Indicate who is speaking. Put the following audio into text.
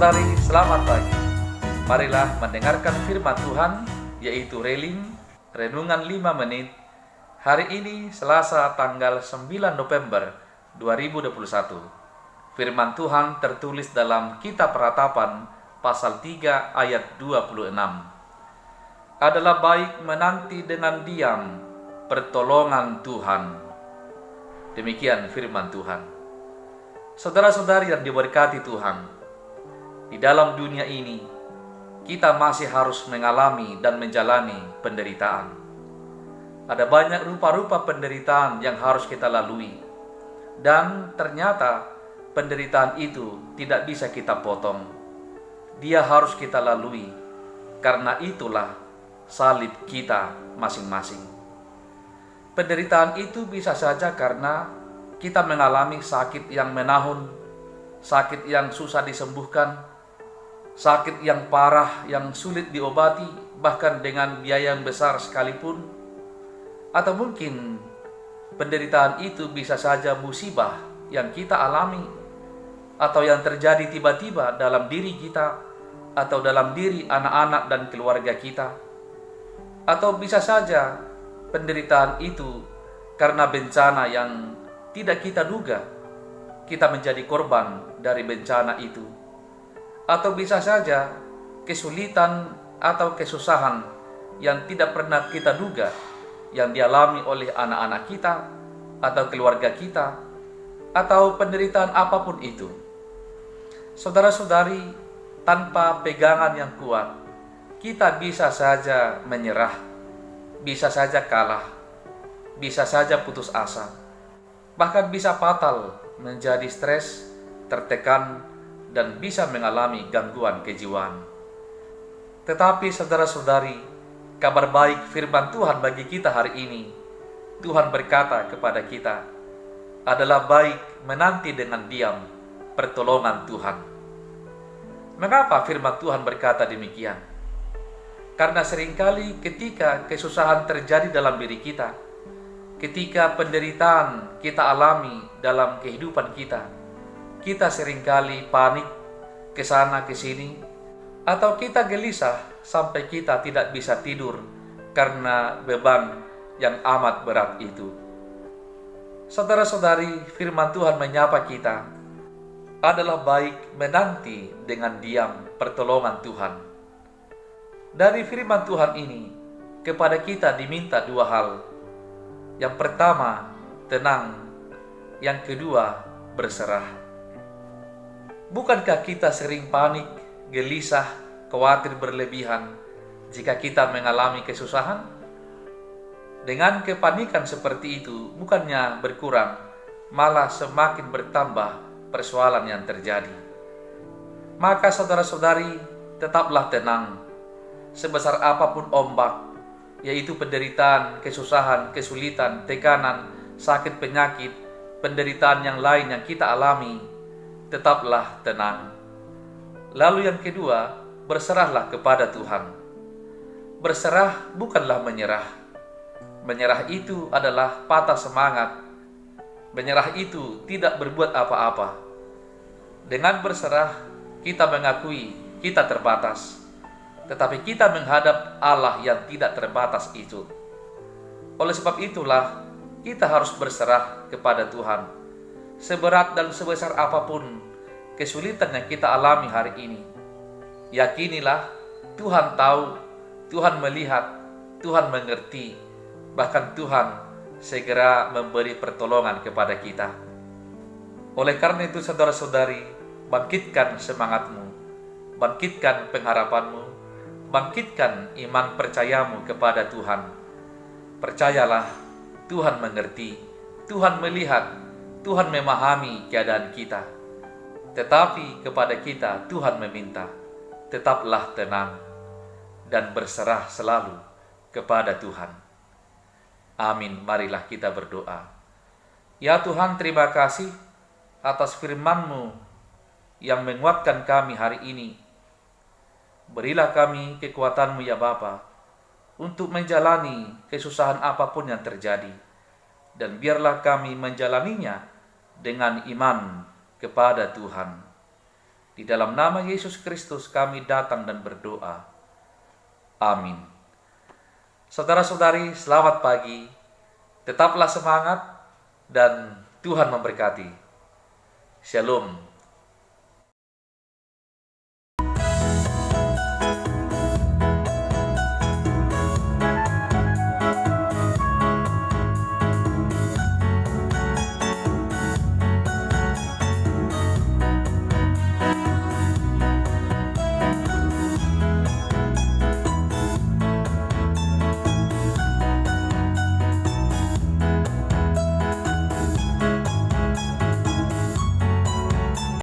Speaker 1: Saudara-saudari, selamat pagi. Marilah mendengarkan firman Tuhan, yaitu Reling, Renungan 5 menit. Hari ini Selasa tanggal 9 November 2021. Firman Tuhan tertulis dalam Kitab Ratapan pasal 3 ayat 26. Adalah baik menanti dengan diam pertolongan Tuhan. Demikian firman Tuhan. Saudara-saudari yang diberkati Tuhan, di dalam dunia ini, kita masih harus mengalami dan menjalani penderitaan. Ada banyak rupa-rupa penderitaan yang harus kita lalui. Dan ternyata penderitaan itu tidak bisa kita potong. Dia harus kita lalui. Karena itulah salib kita masing-masing. Penderitaan itu bisa saja karena kita mengalami sakit yang menahun, sakit yang susah disembuhkan, sakit yang parah, yang sulit diobati, bahkan dengan biaya yang besar sekalipun. Atau mungkin penderitaan itu bisa saja musibah yang kita alami, atau yang terjadi tiba-tiba dalam diri kita, atau dalam diri anak-anak dan keluarga kita. Atau bisa saja penderitaan itu karena bencana yang tidak kita duga, kita menjadi korban dari bencana itu. Atau bisa saja kesulitan atau kesusahan yang tidak pernah kita duga yang dialami oleh anak-anak kita atau keluarga kita, atau penderitaan apapun itu. Saudara-saudari, tanpa pegangan yang kuat, kita bisa saja menyerah, bisa saja kalah, bisa saja putus asa, bahkan bisa fatal menjadi stres, tertekan, dan bisa mengalami gangguan kejiwaan. Tetapi saudara-saudari, kabar baik firman Tuhan bagi kita hari ini, Tuhan berkata kepada kita, adalah baik menanti dengan diam pertolongan Tuhan. Mengapa firman Tuhan berkata demikian? Karena seringkali ketika kesusahan terjadi dalam diri kita, ketika penderitaan kita alami dalam kehidupan kita seringkali panik ke sana ke sini, atau kita gelisah sampai kita tidak bisa tidur karena beban yang amat berat itu. Saudara-saudari, firman Tuhan menyapa kita, adalah baik menanti dengan diam pertolongan Tuhan. Dari firman Tuhan ini, kepada kita diminta dua hal. Yang pertama, tenang. Yang kedua, berserah. Bukankah kita sering panik, gelisah, khawatir berlebihan jika kita mengalami kesusahan? Dengan kepanikan seperti itu, bukannya berkurang, malah semakin bertambah persoalan yang terjadi. Maka saudara-saudari, tetaplah tenang. Sebesar apapun ombak, yaitu penderitaan, kesusahan, kesulitan, tekanan, sakit penyakit, penderitaan yang lain yang kita alami, tetaplah tenang. Lalu yang kedua, berserahlah kepada Tuhan. Berserah bukanlah menyerah. Menyerah itu adalah patah semangat. Menyerah itu tidak berbuat apa-apa. Dengan berserah, kita mengakui kita terbatas. Tetapi kita menghadap Allah yang tidak terbatas itu. Oleh sebab itulah, kita harus berserah kepada Tuhan. Seberat dan sebesar apapun kesulitan yang kita alami hari ini, yakinilah Tuhan tahu, Tuhan melihat, Tuhan mengerti, bahkan Tuhan segera memberi pertolongan kepada kita. Oleh karena itu saudara-saudari, bangkitkan semangatmu, bangkitkan pengharapanmu, bangkitkan iman percayamu kepada Tuhan. Percayalah, Tuhan mengerti, Tuhan melihat, Tuhan memahami keadaan kita. Tetapi kepada kita Tuhan meminta, tetaplah tenang dan berserah selalu kepada Tuhan. Amin. Marilah kita berdoa. Ya Tuhan, terima kasih atas firman-Mu yang menguatkan kami hari ini. Berilah kami kekuatan-Mu ya Bapa, untuk menjalani kesusahan apapun yang terjadi. Dan biarlah kami menjalaninya dengan iman kepada Tuhan. Di dalam nama Yesus Kristus kami datang dan berdoa. Amin. Saudara-saudari, selamat pagi. Tetaplah semangat dan Tuhan memberkati. Shalom.